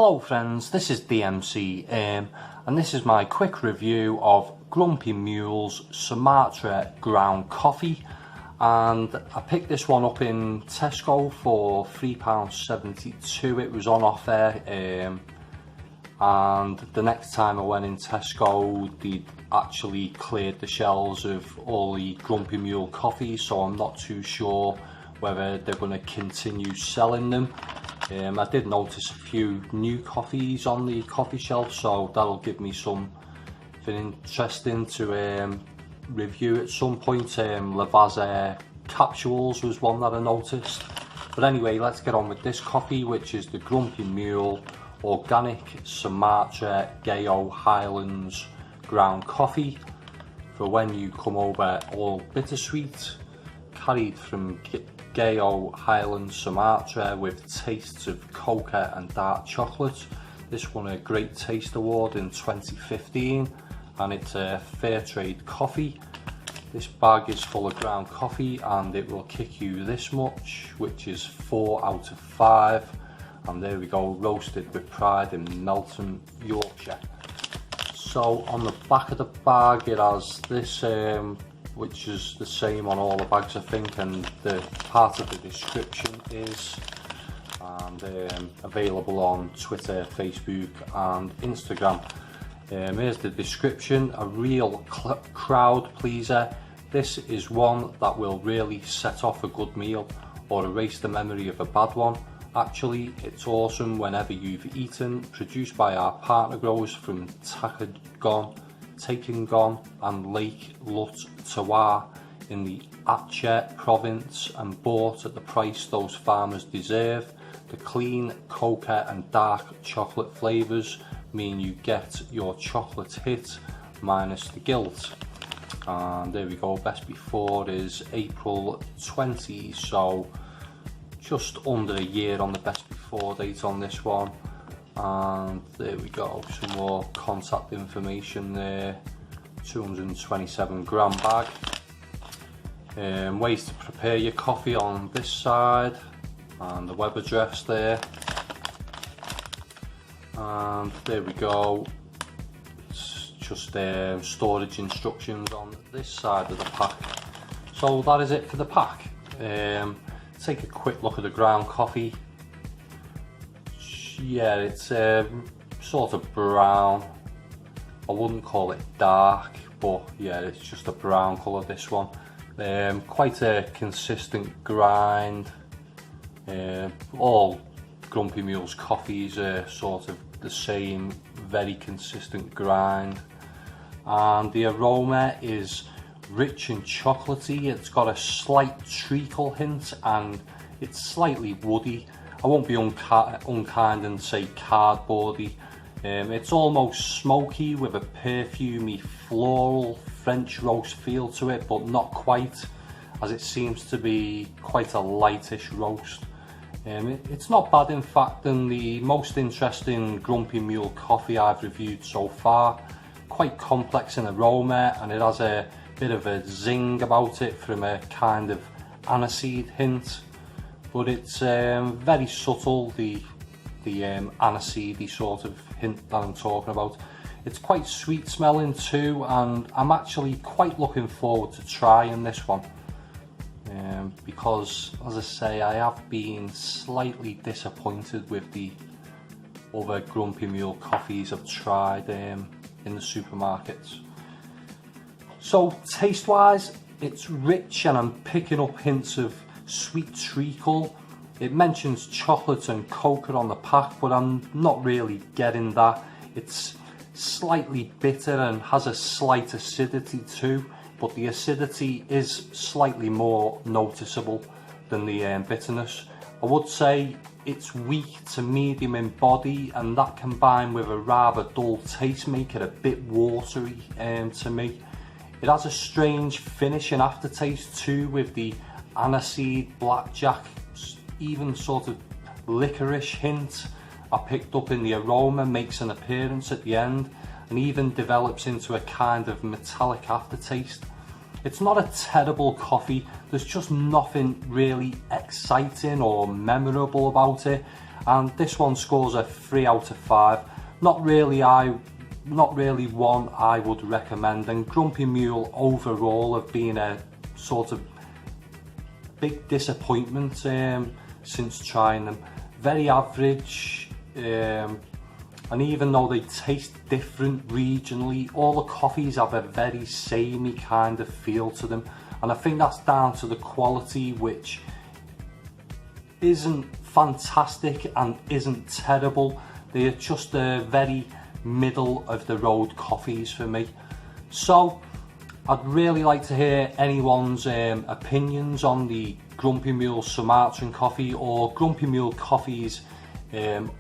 Hello friends, this is DMC and this is my quick review of Grumpy Mules Sumatra ground coffee, and I picked this one up in Tesco for £3.72. It was on offer, and the next time I went in Tesco they actually cleared the shelves of all the Grumpy Mule coffees, so I'm not too sure whether they're going to continue selling them. I did notice a few new coffees on the coffee shelf, so that'll give me something interesting to review at some point. Lavazza capsules was one that I noticed. But anyway, let's get on with this coffee, which is the Grumpy Mule Organic Sumatra Gayo Highlands ground coffee for when you come over, all bittersweet, carried from Gayo Highlands Sumatra with tastes of cocoa and dark chocolate. This won a Great Taste Award in 2015 and it's a fair trade coffee. This bag is full of ground coffee and it will kick you this much, which is 4 out of 5. And there we go, roasted with pride in Melton, Yorkshire. So on the back of the bag it has this which is the same on all the bags I think, and the part of the description is available on Twitter, Facebook and Instagram. Here's the description: a real crowd pleaser. This is one that will really set off a good meal or erase the memory of a bad one. Actually, it's awesome whenever you've eaten. Produced by our partner growers from Takengon and Lake Lutawar in the Aceh province, and bought at the price those farmers deserve. The clean cocoa and dark chocolate flavours mean you get your chocolate hit minus the guilt. And there we go, best before is April 20, so just under a year on the best before date on this one. And there we go, some more contact information there. 227 gram bag. Ways to prepare your coffee on this side, and the web address there. And there we go, it's just storage instructions on this side of the pack. So that is it for the pack. Take a quick look at the ground coffee. Yeah, it's sort of brown. I wouldn't call it dark, but yeah, it's just a brown colour, this one. Quite a consistent grind. All Grumpy Mules coffees are sort of the same, very consistent grind. And the aroma is rich and chocolatey. It's got a slight treacle hint and it's slightly woody. I won't be unkind and say cardboardy. It's almost smoky with a perfumey floral French roast feel to it, but not quite, as it seems to be quite a lightish roast. It's not bad in fact, and the most interesting Grumpy Mule coffee I've reviewed so far. Quite complex in aroma, and it has a bit of a zing about it from a kind of aniseed hint, but it's very subtle, the aniseedy sort of hint that I'm talking about. It's quite sweet smelling too, and I'm actually quite looking forward to trying this one, because as I say, I have been slightly disappointed with the other Grumpy Mule coffees I've tried in the supermarkets. So taste wise, it's rich and I'm picking up hints of sweet treacle. It mentions chocolate and cocoa on the pack, but I'm not really getting that. It's slightly bitter and has a slight acidity too, but the acidity is slightly more noticeable than the bitterness. I would say it's weak to medium in body, and that combined with a rather dull taste make it a bit watery to me. It has a strange finish and aftertaste too, with the aniseed, blackjack, even sort of licorice hint I picked up in the aroma makes an appearance at the end, and even develops into a kind of metallic aftertaste. It's not a terrible coffee, there's just nothing really exciting or memorable about it, and this one scores a 3 out of 5. Not really one I would recommend, and Grumpy Mule overall have been a sort of big disappointment since trying them. Very average, and even though they taste different regionally, all the coffees have a very samey kind of feel to them, and I think that's down to the quality, which isn't fantastic and isn't terrible. They are just a very middle of the road coffees for me. So I'd really like to hear anyone's opinions on the Grumpy Mules Sumatran coffee or Grumpy Mule coffees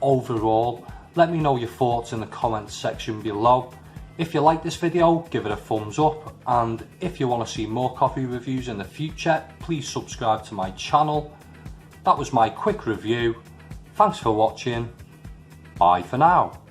overall. Let me know your thoughts in the comments section below. If you like this video, give it a thumbs up, and if you want to see more coffee reviews in the future, please subscribe to my channel. That was my quick review. Thanks for watching. Bye for now.